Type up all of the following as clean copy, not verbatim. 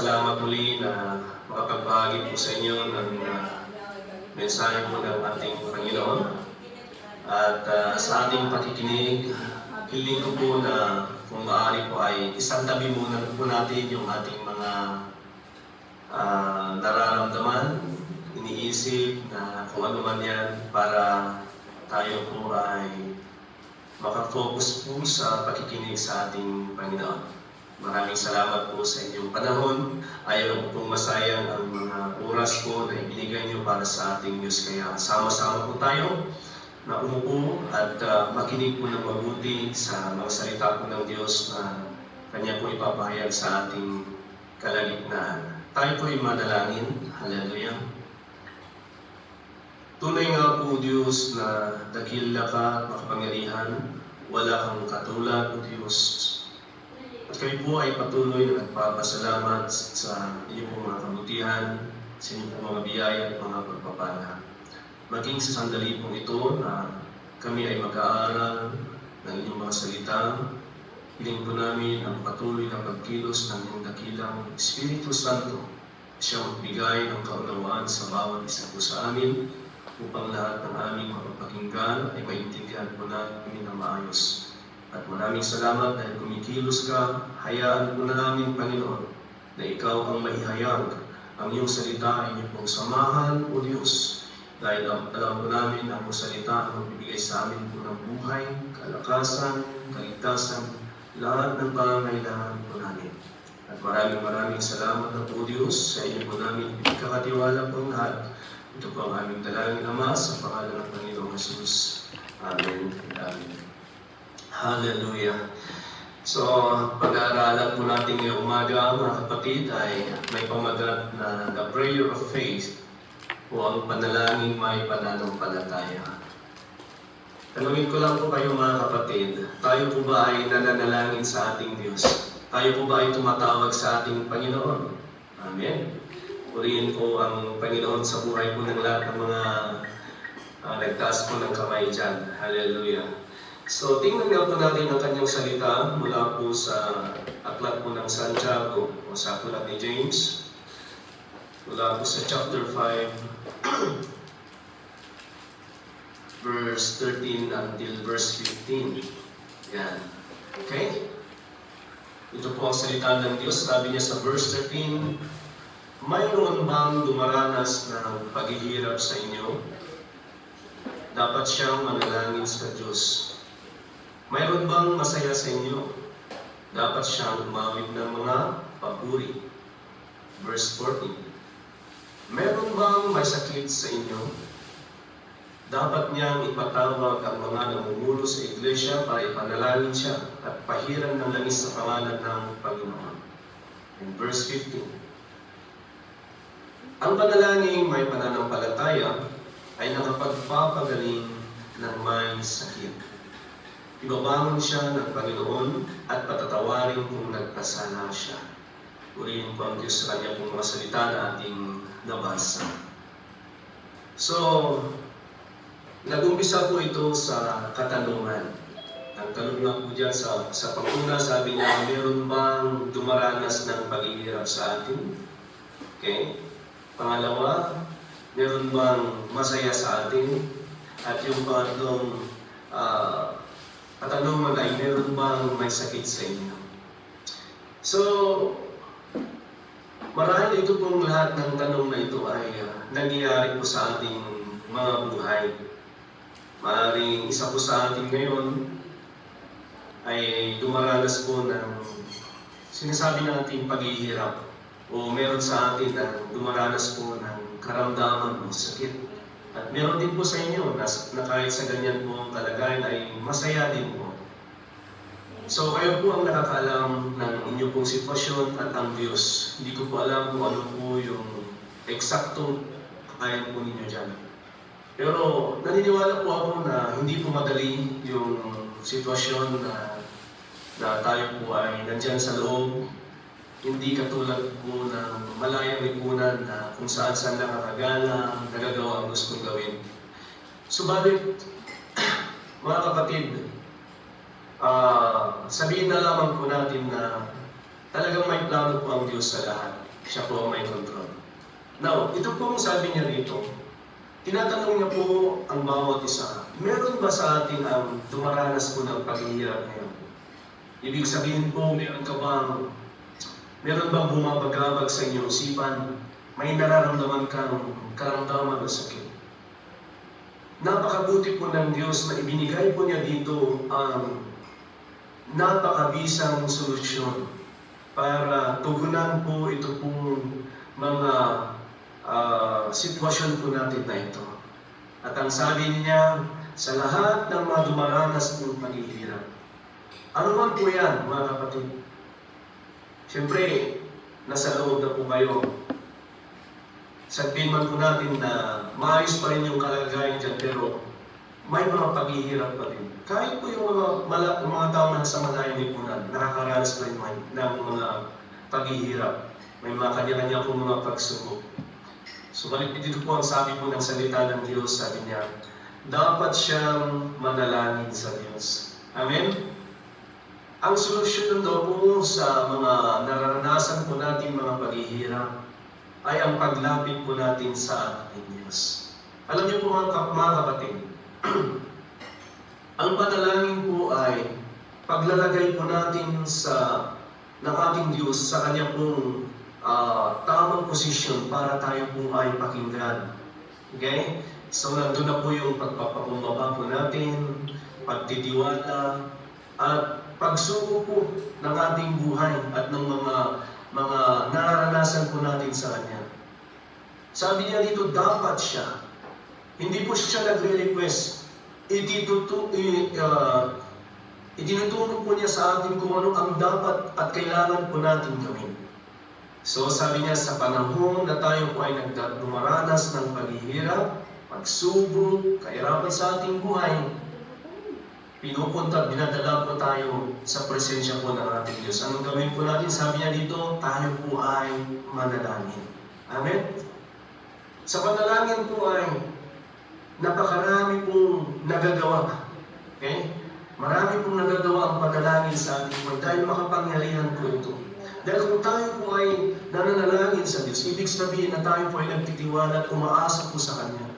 nagpapasalamat muli na makapagbahagi po sa inyo ng mensahe po ng ating Panginoon. At sa ating pakikinig, hiling ko po na kung maaari po ay isang tabi muna po natin yung ating mga nararamdaman, iniisip na kung ano man yan para tayo po ay makafocus po sa pakikinig sa ating Panginoon. Maraming salamat po sa inyong panahon. Ayaw ko pong masayang ang mga oras po na ibinigay niyo para sa ating Diyos. Kaya sama-sama po tayo na umupo at makinig po ng mabuti sa mga salita po ng Diyos na Kanya po ipapahayag sa ating kalagitnaan. Tayo po ay manalangin. Hallelujah. Tunay nga po Diyos na dakila ka at makapangyarihan, wala kang katulad o Diyos. At kayo po ay patuloy na nagpapasalamat sa inyong pong mga kabutihan, sa inyong pong mga biyaya at mga pagpapala. Maging sa sandali pong ito na kami ay mag-aaral ng inyong mga salita, hiling po namin ang patuloy na pagkilos ng inyong dakilang Espiritu Santo, siyang magbigay ng kaunawaan sa bawat isa po sa amin, upang lahat ng aming mapapakinggan ay maintindihan po namin na maayos. At maraming salamat dahil kumikilos ka, hayaan po namin, Panginoon, na Ikaw ang maihayag. Ang iyong salita ay iyong pong samahan, O Diyos. Dahil alam po namin na ang salita ang magbibigay sa amin po ng buhay, kalakasan, kaligtasan, lahat ng pangangailangan po namin. At maraming salamat na po, Diyos, sa iyo po namin ikakatiwala po lahat. Ito po ang aming dalangin, Ama, sa pangalan ng Panginoong Jesus. Amen. Amen. Hallelujah. So, pag-aaralan po natin ngayong umaga, mga kapatid, ay may pamagat na The Prayer of Faith o ang panalangin may pananampalataya. Tanungin ko lang po kayo mga kapatid, tayo po ba ay nananalangin sa ating Diyos? Tayo po ba ay tumatawag sa ating Panginoon? Amen. Purihin po ang Panginoon sa buhay po ng lahat ng mga nagtaas po ng kamay dyan. Hallelujah. So, tingnan nga po natin ang kanyang salita mula po sa aklat po ng Santiago o sa aklat ni James. Mula po sa chapter 5, verse 13 until verse 15. Yan. Okay? Ito po ang salita ng Diyos. Sabi niya sa verse 13, mayroon bang dumaranas ng paghihirap sa inyo? Dapat siyang manalangin sa Diyos. Mayroon bang masaya sa inyo? Dapat siyang umawit ng mga papuri. Verse 14. Meron bang may sakit sa inyo? Dapat niyang ipatawag ang mga namumuno sa iglesia para ipanalangin siya at pahiran ng langis sa pangalan ng Panginoon. In verse 15. Ang panalangin may pananampalataya ay nakapagpapagaling ng may sakit. Ibabangon siya ng Panginoon at patatawarin kung nagkasala siya. Purihin po ang Diyos sa kanya kung mga salita na ating nabasa. So, nag-umpisa po ito sa katanungan. Ang tanong nga po dyan sa panguna, sabi niya, meron bang dumaranas ng paghihirap sa atin? Okay. Pangalawa, meron bang masaya sa atin? At yung pangatlong, katanungan ay meron bang may sakit sa inyo? So, marahil ito pong lahat ng tanong na ito ay nangyayari po sa ating mga buhay. Maaaring isa po sa atin ngayon ay dumaranas po ng sinasabi natin paghihirap o meron sa atin na dumaranas po ng karamdaman o sakit. At meron din po sa inyo na kahit sa ganyan po ang kalagayan ay masaya din po. So kayo po ang nakakaalam ng inyong pong sitwasyon at ang Diyos. Hindi ko po alam kung ano po yung eksaktong kakayan po ninyo dyan. Pero naniniwala po ako na hindi po madali yung sitwasyon na tayo po ay nandyan sa loob. Hindi katulad po ng malayang lipunan na kung saan-saan lang nakagala, nagagawa ang gustong gawin. Subalit, mga kapatid, sabihin na lamang po natin na talagang may plano po ang Diyos sa lahat. Siya po ang may control. Now, ito po ang sabi niya dito. Tinatanong niya po ang bawat isa, meron ba sa atin ang dumaranas po ng paghihirap ngayon? Ibig sabihin po, meron bang bumabagabag sa inyong isipan? May nararamdaman kang karamdaman o sakit? Napakabuti po ng Diyos na ibinigay po niya dito ang napakabisang solusyon para tugunan po ito pong mga sitwasyon po natin na ito. At ang sabi niya, sa lahat ng mga dumaranas ng paghihirap, ano man po yan, mga kapatid? Siyempre, nasa loob na po kayo. Sabihin man po natin na maayos pa rin yung kalagayan dyan, pero may mga paghihirap pa rin. Kahit po yung mga tao na sa malayo ni po na nakakaranas pa rin ng mga paghihirap. May mga kanya-kanya po mga pagsubok. So, balik dito po ang sabi po ng salita ng Diyos, sabi niya, dapat siyang manalangin sa Diyos. Amen? Ang solusyon daw po sa mga nararanasan po natin mga paghihirap ay ang paglapit po natin sa ating Diyos. Alam niyo po mga kapatid, ang panalangin po ay paglalagay po natin ng ating Diyos sa Kanya pong tamang posisyon para tayo po ay pakinggan. Okay? So, nandun na po yung pagpapakumbaba po natin, pagtitiwala, at pagsuko po ng ating buhay at ng mga nararanasan po natin sa Kanya. Sabi niya dito, dapat siya. Hindi po siya nagre-request. Itinuturo po niya sa atin kung ano ang dapat at kailangan po natin gawin. So sabi niya, sa panahon na tayo po ay dumaranas ng paghihirap, pagsubok, kahirapan sa ating buhay, pinupunta, dinadala po tayo sa presensya po ng ating Diyos. Anong gawin po natin? Sabi niya dito, tayo po ay manalangin. Amen? Sa panalangin po ay napakarami pong nagagawa. Okay? Marami pong nagagawa ang panalangin sa ating buhay dahil makapangyarihan po ito. Dahil kung tayo po ay nananalangin sa Diyos, ibig sabihin na tayo po ay nagtitiwala at umaasa po sa Kanya.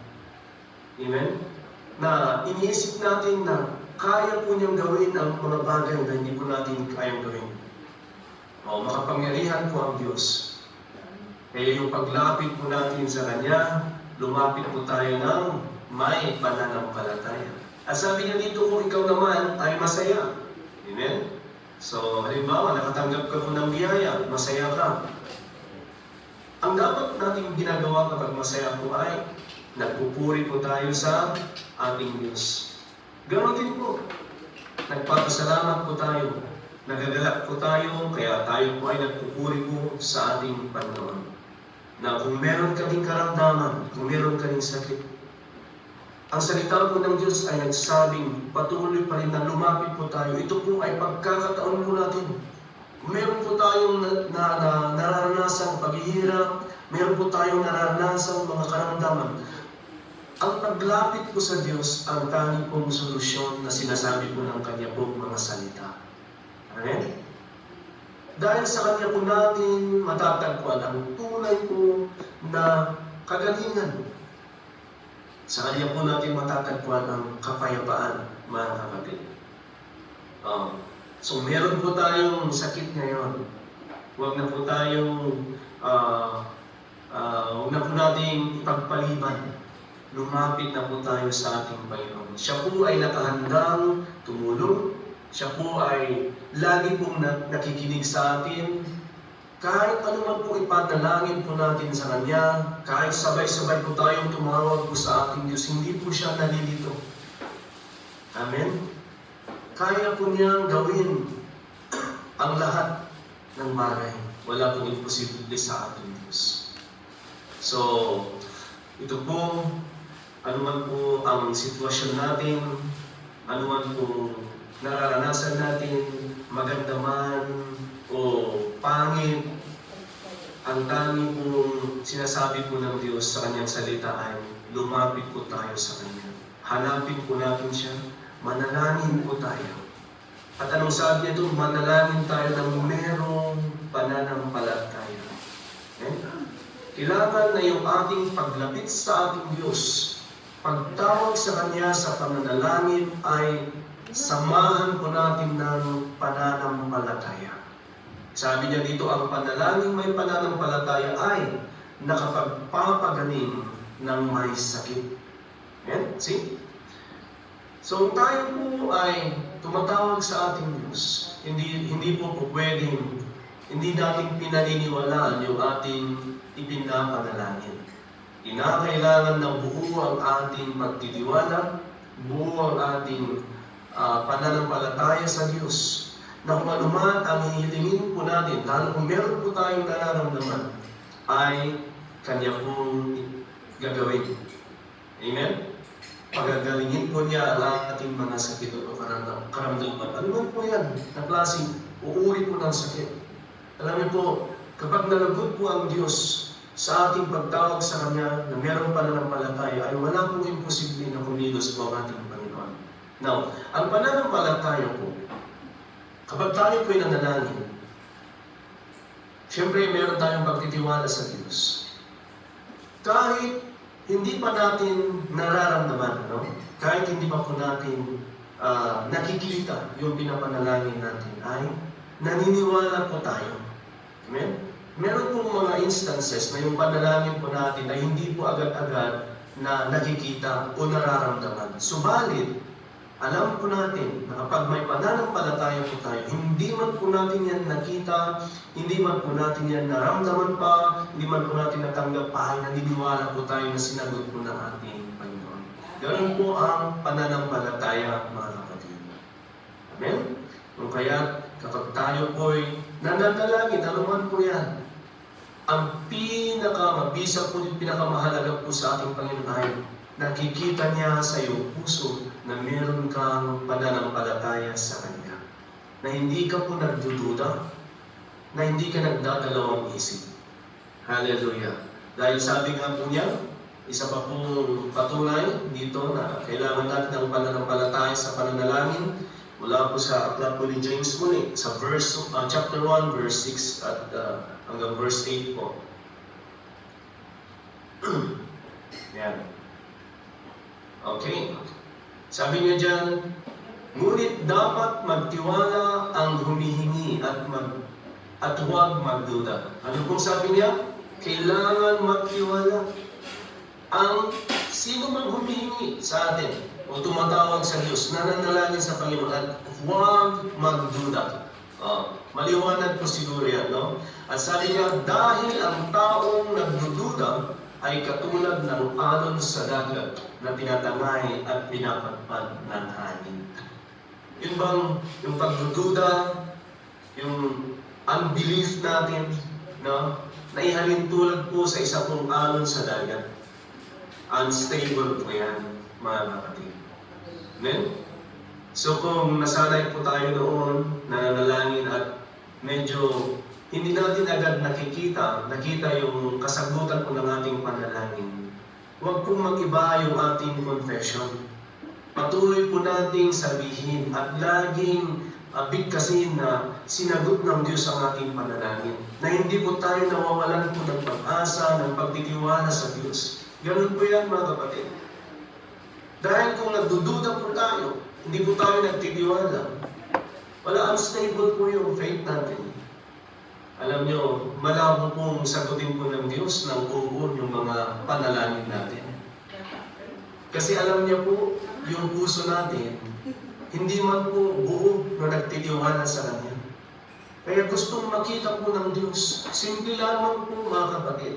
Amen? Na iniisip natin na kaya po niyang gawin ang mga bagay na hindi po natin kayang gawin. O, makapangyarihan po ang Diyos. Kaya yung paglapit po natin sa Kanya, lumapit po tayo ng may pananampalataya. At sabi niya dito, kung ikaw naman ay masaya. Amen? So, halimbawa, nakatanggap ka po ng biyaya, masaya ka. Ang dapat nating ginagawa kapag masaya po ay nagpupuri po tayo sa ating Diyos. Ganon din po. Nagpapasalamat po tayo. Nagagalak po tayo, kaya tayo po ay nagpupuri po sa ating Panginoon. Na kung meron ka ding karamdaman, kung meron ka ding sakit, ang salita po ng Diyos ay nagsabing patuloy pa rin na lumapit po tayo. Ito po ay pagkakataon po natin. Meron po tayong nararanasang paghihirap, meron po tayong nararanasang mga karamdaman. Ang paglapit po sa Diyos ang tanging pong solusyon na sinasabi po ng Kanya pong mga salita. Amen? Dahil sa Kanya po natin matatagpuan ang tunay po na kagalingan. Sa Kanya po natin matatagpuan ang kapayapaan, mga kapatid. So meron po tayong sakit ngayon. Huwag na po tayong, huwag na po nating ipagpaliban. Lumapit na po tayo sa ating Panginoon. Siya po ay nakahandang tumulong. Siya po ay lagi pong nakikinig sa atin. Kahit ano man po ipatalangin po natin sa Kanya, kahit sabay-sabay po tayong tumawag po sa ating Diyos, hindi po siya nalilito. Amen? Kaya po niyang gawin ang lahat ng bagay. Wala pong imposible sa ating Diyos. So, ito po, ano man po ang sitwasyon natin, ano man po nararanasan natin, maganda man o pangit, ang tanging pong sinasabi po ng Diyos sa Kanyang salita ay lumapit po tayo sa Kanya. Hanapin po natin siya, manalangin po tayo. At anong sabi niya doon? Manalangin tayo ng merong pananampalataya. Okay? Kailangan na yung ating paglapit sa ating Diyos, pagtawag sa Kanya sa pananalangin ay samahan po natin ng pananampalataya. Sabi niya dito, ang panalangin may pananampalataya ay nakapagpapagaling ng may sakit. Amen? See? So tayo po ay tumatawag sa ating Diyos. Hindi po pwedeng, hindi natin pinaniniwalaan yung ating ipinapanalangin. Kinakailangan na buo ang ating pagtitiwala, buo ang ating pananampalataya sa Diyos. Na kung anuman ang hihilingin po natin, lalo kung meron po tayong nararamdaman, ay Kanya pong gagawin. Amen? Pagagalingin po niya ang ating mga sakit o karamdaman. Ano man po yan? Na klaseng uuri po ng sakit. Alam niyo po, kapag nalagot po ang Diyos sa ating pagtawag sa Kanya na meron pananampalataya, ay wala pong imposible na kumilos po ang ating Panginoon. Now, ang pananampalataya po, kapag tayo po'y nanalangin, siyempre meron tayong pagtitiwala sa Diyos. Kahit hindi pa natin nararamdaman, no? Kahit hindi pa po natin nakikita yung pinapanalangin natin, ay naniniwala po tayo. Amen? Meron pong mga instances na yung panalangin po natin ay hindi po agad-agad na nakikita o nararamdaman. Subalit, alam po natin na kapag may pananampalataya po tayo, hindi man po natin yan nakita, hindi man po natin yan naramdaman pa, hindi man po natin natanggap pa, ay naniniwala po tayo na sinagot po ng ating Panginoon. Ganun po ang pananampalataya, mga kapatid. Amen? Kaya kapag tayo po'y nananalangin, ano man po yan, ang pinakamabisa po, pinakamahalaga po sa ating Panginoon ay nakikita niya sa iyong puso na meron kang pananampalataya sa Kanya. Na hindi ka po nagdududa, na hindi ka nagdadalawang isip. Hallelujah. Dahil sabi nga po niya, isa pa pong patunay dito na kailangan natin ng pananampalataya sa pananalangin mula po sa aklat po ni James muli, sa chapter 1, verse 6 at hanggang verse 8 po. Yan. Okay. Sabi niya dyan, ngunit dapat magtiwala ang humihingi at huwag magduda. Ano pong sabi niya? Kailangan magtiwala. Ang sino man humihingi sa atin o tumatawag sa Diyos, nananalangin sa Panginoon at huwag magduda. Maliwanag po siguro yan, no? At sabi niya, dahil ang taong nagdududa ay katulad ng alon sa dagat na tinatangay at pinapagpag ng hangin. Yun bang yung pagdududa, yung unbelief natin, no? Naihalin tulad po sa isa pong alon sa dagat. Unstable po yan, mga kapatid. Amen? So kung nasanay po tayo noon, nananalangin at medyo hindi natin agad nakita yung kasagutan po ng ating panalangin, huwag pong mag-iba yung ating confession. Patuloy po nating sabihin at laging bigkasin na sinagot ng Diyos ang ating panalangin. Na hindi po tayo nawawalan po ng pag-asa, ng pagtitiwala sa Diyos. Ganun po yan, mga kapatid. Dahil kung nagdududa po tayo, hindi po tayo nagtitiwala, wala, unstable po yung faith natin. Alam nyo, malabo pong sagutin po ng Diyos ng uun yung mga panalangin natin. Kasi alam niya po, yung puso natin, hindi man po buo na nagtitiwala sa Kanya. Kaya gustong makita po ng Diyos. Simple lamang po, mga kapatid.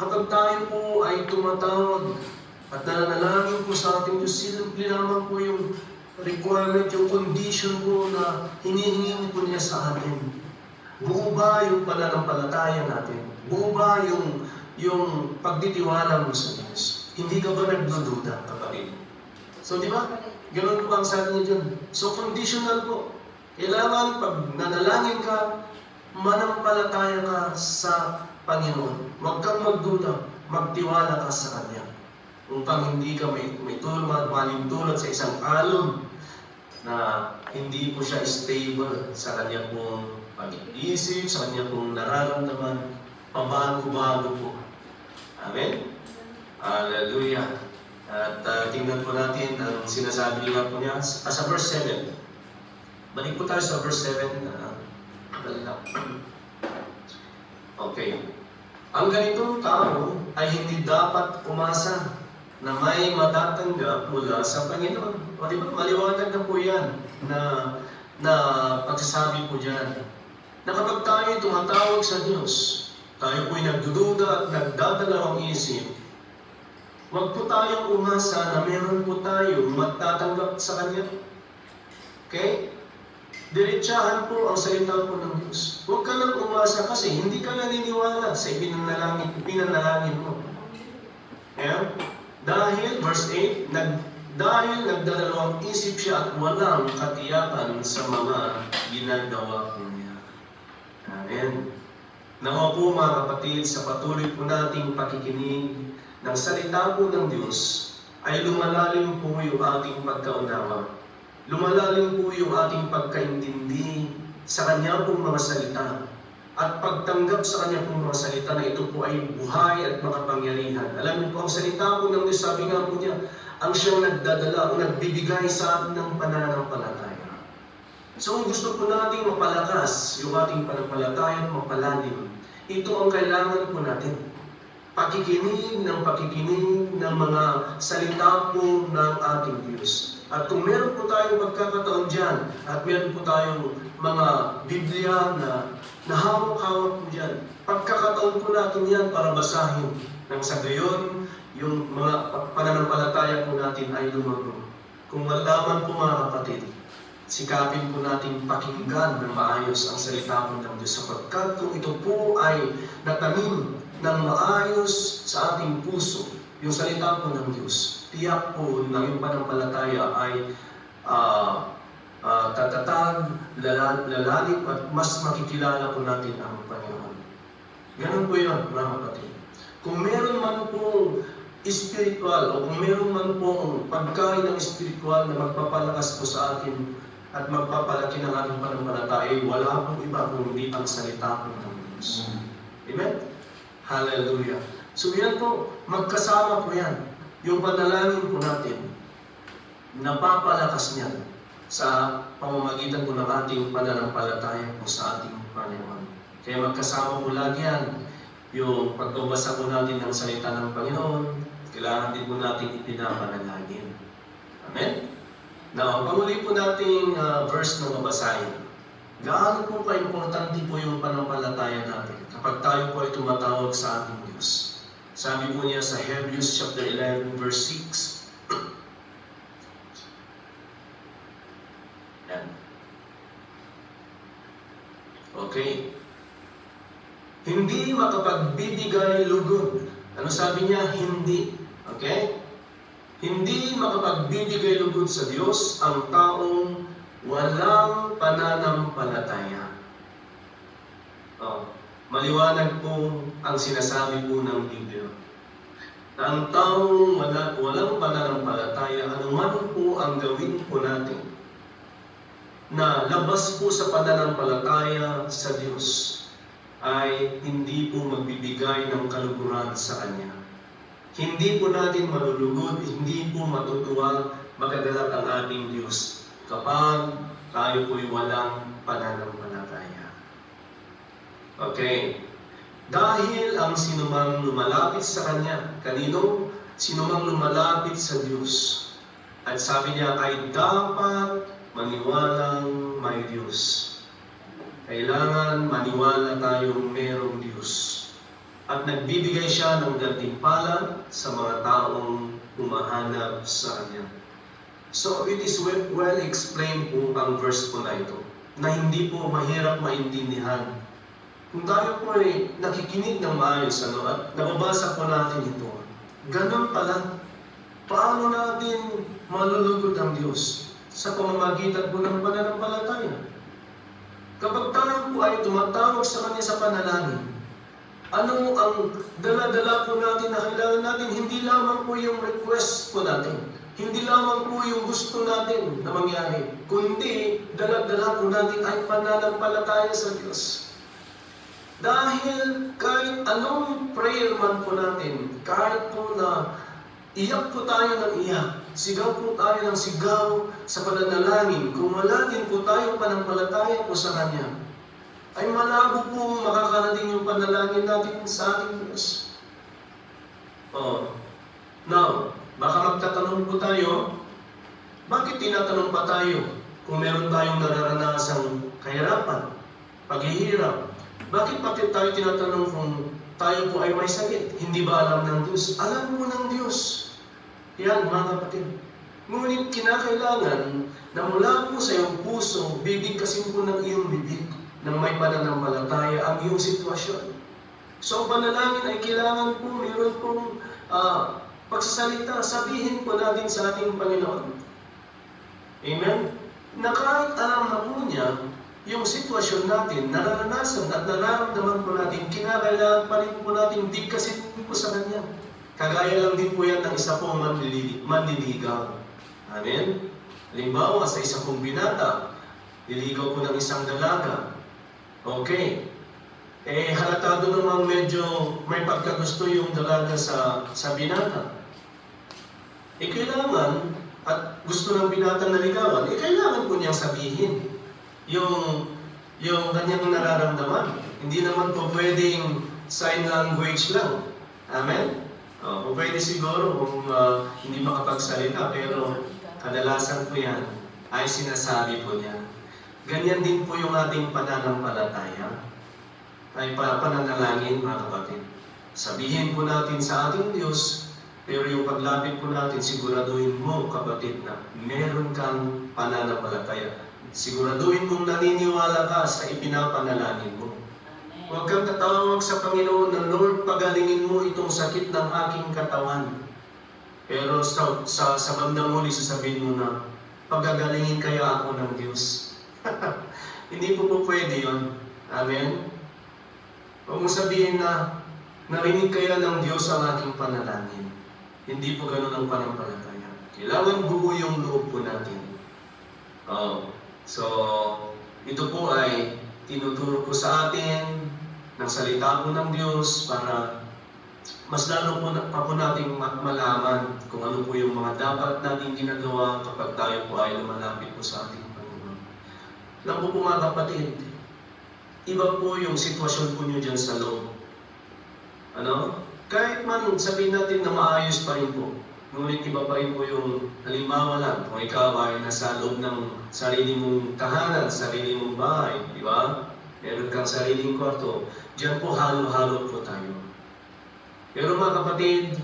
Kapag tayo po ay tumatawag at nananalangin po sa ating Diyos, simple lamang po yung requirement, yung condition po na hinihingi po niya sa atin. Buo ba yung pananampalataya natin? Buo ba yung pagtitiwala mo sa Diyos? Hindi ka ba nagdududa, kapatid? So, di ba? Ganun po ang sabi niya dyan. So, conditional po. Kailangan pag nanalangin ka, manampalataya ka sa Panginoon. Huwag kang magduda. Magtiwala ka sa Kanya. Upang hindi ka may malintulad sa isang alon na hindi po siya stable sa Kanya pong pag-iisip, sa Kanya pong nararamdaman, pabago-bago po Amen? Hallelujah. At tingnan po natin ang sinasabi nga po niya sa verse 7. Balik po tayo sa verse 7. Dali lang. Okay. Ang ganitong tao ay hindi dapat umasa na may matatanggap mula sa Panginoon. O di ba, maliwanag na po yan na pagsasabi po dyan. Na kapag tayo tumatawag sa Diyos, tayo po'y nagdududa at nagdadalawang isip, huwag po tayong umasa na meron po tayo matatanggap sa Kanya. Okay? Diretsahan po ang salita po ng Diyos. Huwag ka lang umasa kasi hindi ka naniniwala sa pinanalangin mo. Yeah? Dahil, verse 8, dahil nagdadalawang isip siya at walang katiyakan sa mga ginagawa po niya. Amen. Nawa po mga kapatid, sa patuloy po nating pakikinig ng salita po ng Diyos, ay lumalalim po yung ating pagkaunawa. Lumalalim po yung ating pagkaintindi sa Kanya pong mga salita. At pagtanggap sa Kanya pong mga salita na ito po ay buhay at makapangyarihan. Alam niyo po, ang salita po ng Diyos, sabi nga po niya, ang siyang nagdadala o nagbibigay sa atin ng pananampalataya. So kung gusto po natin mapalakas yung ating pananampalataya at mapalalim, ito ang kailangan po natin. Pakikinig ng mga salita po ng ating Diyos. At kung meron po tayong pagkakataon dyan, at meron po tayong mga Biblia na hawak-hawak po dyan, pagkakataon po natin yan para basahin. Nang sa gayon, yung mga pananampalataya po natin ay lumago. Kung malaman po mga kapatid, sikapin po natin pakinggan ng maayos ang salita po ng Diyos. Sapagkat kung ito po ay natanim ng maayos sa ating puso, yung salita po ng Diyos, tiyak po na yung pananampalataya ay tatatag, lalalim at mas makikilala po natin ang Panginoon. Ganun po yun, mga kapatid. Kung meron man pong spiritual o kung meron man pong pagkain ng spiritual na magpapalakas po sa atin at magpapalaki ng ating pananampalataya, wala pong iba kung hindi ang salita po ng Diyos. Amen? Hallelujah. So yan po, magkasama po yan. Yung panalangin po natin, napapalakas niya sa pamamagitan po ng ating pananampalataya po sa ating Panginoon. Kaya magkasama po lagi yan. Yung pagbabasa po natin ng salita ng Panginoon, kailangan din po natin ipinapanalangin. Amen? Now, pamuli po nating verse na mabasahin. Gaano po ka-importante po yung pananampalataya natin kapag tayo po ay tumatawag sa ating Diyos? Sabi po niya sa Hebrews chapter 11 verse 6. Yan. Okay. Hindi makapagbibigay lugod. Ano sabi niya? Hindi. Okay? Hindi makapagbibigay lugod sa Diyos ang taong walang pananampalataya. Maliwanag po ang sinasabi po ng Biblia. Na ang taong walang pananampalataya, anuman po ang gawin po natin, na labas po sa pananampalataya sa Diyos, ay hindi po magbibigay ng kaluguran sa Kanya. Hindi po natin malulugod, hindi po matutuwa, magagalak ang ating Diyos kapag tayo po'y walang pananampalataya. Okay. Dahil ang sinumang lumalapit sa Kanya, kanino? Sinumang lumalapit sa Diyos. At sabi niya ay dapat maniwalang may Diyos. Kailangan maniwala tayong merong Diyos. At nagbibigay siya ng gantimpala sa mga taong humahanap sa Kanya. So it is well explained po ang verse po na ito, na hindi po mahirap maintindihan. Kung tayo po ay nakikinig ng maayos at nababasa po natin ito, ganun pala, paano natin malulugod ang Diyos? Sa pamamagitan po ng pananampalataya. Kapag tayo po ay tumatawag sa Kanya sa panalangin, ano ang dala-dala po natin na kailangan natin? Hindi lamang po yung request po natin. Hindi lamang po yung gusto natin na mangyari. Kundi, dala-dala po natin ay pananampalataya sa Diyos. Dahil kahit anong prayer man po natin, kahit po na iyak po tayo ng iyak, sigaw po tayo ng sigaw sa pananalangin, kung wala din po tayo panampalataya po sa Kanya, ay malabo po makakarating yung panalangin natin sa ating Diyos. Now, baka magtatanong po tayo, bakit tinatanong pa tayo kung meron tayong nararanasang kahirapan, paghihirap? Bakit tayo tinatanong kung tayo po ay may sakit? Hindi ba alam ng Diyos? Alam po ng Diyos. Yan, mga kapatid. Ngunit kinakailangan na mula po sa iyong puso, bibigkasin po ng iyong bibig ng may pananampalataya ang iyong sitwasyon. So, panalangin ay kailangan po, mayroon pong pagsasalita, sabihin po natin sa ating Panginoon. Amen? Na kahit alam na po niya, yung sitwasyon natin, nararanasan at nararamdaman po natin, kinakailangan pa rin po natin bigkasin po sa Kanya. Kagaya lang din po yan ng isa pong manliligaw. Amen? Halimbawa, sa isa pong binata, niligaw po ng isang dalaga. Okay. Halatado namang medyo may pagkagusto yung dalaga sa binata. Kailangan, at gusto ng binata na ligawan, kailangan po niyang sabihin yung kanyang nararamdaman. Hindi naman po pwedeng sign language lang. Amen? O pwede siguro kung hindi makapagsalita, pero kadalasan po yan ay sinasabi po niya. Ganyan din po yung ating pananampalataya ay pananalangin, mga kapatid. Sabihin po natin sa ating Diyos, pero yung paglapit po natin, siguraduhin mo, kapatid, na meron kang pananampalataya. Siguraduhin mong naniniwala ka sa ipinapanalangin mo. Huwag kang tatawag sa Panginoon na, Lord, pagalingin mo itong sakit ng aking katawan. Pero sa bandang huli, sasabihin mo na, pagagalingin kaya ako ng Diyos. Hindi po pwede yun. Amen? Huwag mo sabihin na, narinig kaya ng Diyos ang aking panalangin. Hindi po ganun ang panampalataya. Kailangan buo yung loob po natin. So, ito po ay tinuturo po sa atin ng salita po ng Diyos para mas lalo po nating malaman kung ano po yung mga dapat nating ginagawa kapag tayo po ay lumalapit po sa ating Panginoon. Alam po mga kapatid, iba po yung sitwasyon po nyo dyan sa loob. Kahit man sabihin natin na maayos pa rin po, ngunit iba pa rin po yung halimbawa lang, kung ikaw ay nasa loob ng sarili mong tahanan, sarili mong bahay, di ba? Meron kang sariling kwarto, dyan po halo-halo po tayo. Pero mga kapatid,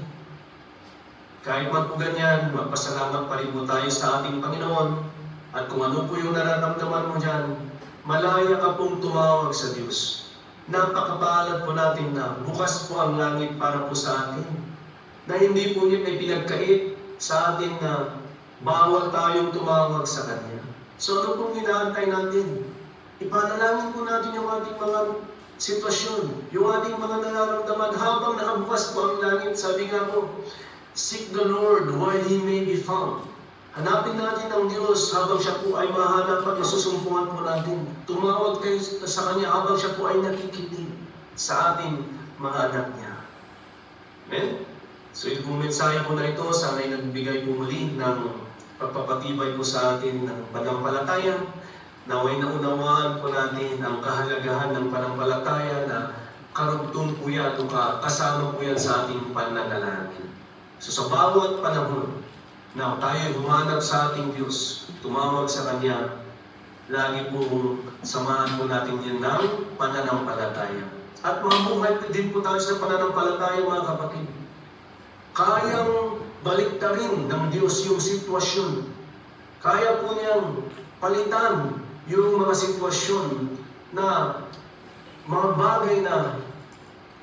kahit man po ganyan, magpasalamat pa rin po tayo sa ating Panginoon, at kung ano po yung nararamdaman mo dyan, malaya ka pong tumawag sa Diyos. Napakapaalad po natin na bukas po ang langit para po sa atin. Na hindi po niya ay pinagkait sa atin na bawal tayong tumawag sa Kanya. So ano pong inaantay natin? Ipanalangin po natin yung ating mga sitwasyon, yung ating mga nararamdaman habang nakabukas po ang langit. Sabi nga po, seek the Lord while He may be found. Hanapin natin ang Diyos habang siya po ay mahanap at masusumpungan po natin. Tumawag kayo sa Kanya habang siya po ay nakikinig sa ating mga anak niya. Amen? So ito pong mensahe po na ito, sana ay nagbigay po muli ng pagpapatibay po sa atin ng panampalataya. Naway naunawaan po natin ang kahalagahan ng panampalataya na karugtong po yan o kasama po yan sa ating pananalangin. So sa bawat panahon, na tayo humanap sa ating Diyos, tumawag sa Kanya, lagi po samahan po natin yan ng pananampalataya. At mamuhay din po tayo sa pananampalataya, mga kapatid. Kayang baliktarin ng Diyos yung sitwasyon. Kaya po niyang palitan yung mga sitwasyon na mga bagay na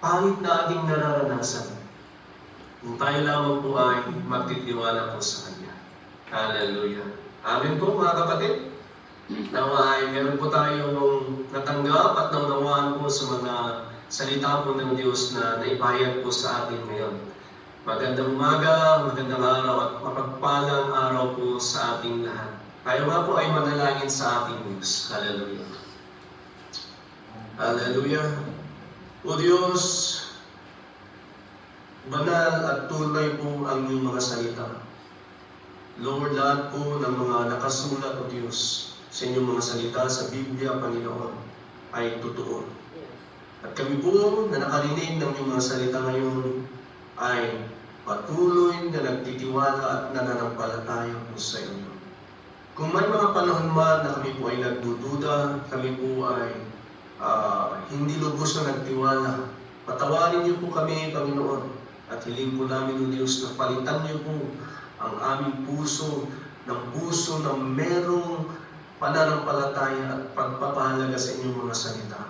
pangit na ating nararanasan. Kung tayo lamang po ay magtitiwala po sa Kanya. Hallelujah. Amen po mga kapatid. Nawa ay meron po tayong natanggap at naunawaan po sa mga salita po ng Diyos na naipahayag po sa atin ngayon. Magandang umaga, magandang araw at mapagpalang araw po sa ating lahat. Tayo nga po ay manalangin sa ating Diyos. Hallelujah. Hallelujah. O Diyos, banal at tunay po ang iyong mga salita. Lord, lahat po ng mga nakasulat, O Diyos, sa inyong mga salita sa Biblia, Panginoon, ay totoo. At kami po na nakarinig ng iyong mga salita ngayon ay patuloy na nagtitiwala at nananampalataya po sa inyo. Kung may mga panahon man na kami po ay nagdududa, kami po ay hindi lubos na nagtiwala, patawarin niyo po kami, Panginoon, at hiling po namin, O Diyos, na palitan niyo po ang aming puso na merong pananampalataya at pagpapahalaga sa inyong mga salita.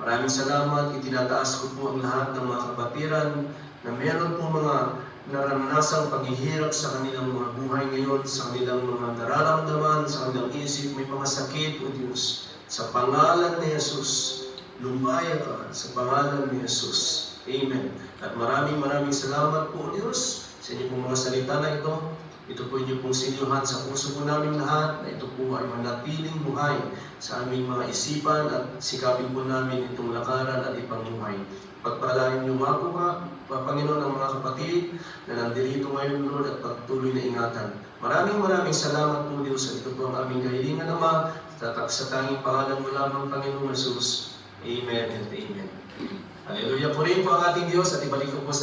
Maraming salamat, itinataas ko po ang lahat ng mga kapatiran na meron po mga naranasang paghihirap sa kanilang mga buhay ngayon, sa kanilang mga nararamdaman, sa kanilang isip, may mga sakit, O Diyos. Sa pangalan ni Jesus, lumaya ka sa pangalan ni Jesus. Amen. At maraming salamat po, O Diyos, sa inyong pong mga salita na ito. Ito po inyo pong sinyuhan sa puso po namin lahat, na ito po ay manatiling buhay sa aming mga isipan at sikapin po namin itong lakaran at ipangbuhay. Pagpalain niyo po Panginoon, ang mga kapatid na nandirito ngayon, Lord, at patuloy na ingatan. Maraming salamat po, Diyos, at ito po ang aming kahilingan, Ama, sa tanging pangalan mo lamang, Panginoon Jesus. Amen and amen. Hallelujah po rin po ang ating Diyos, at ibalik ko po sa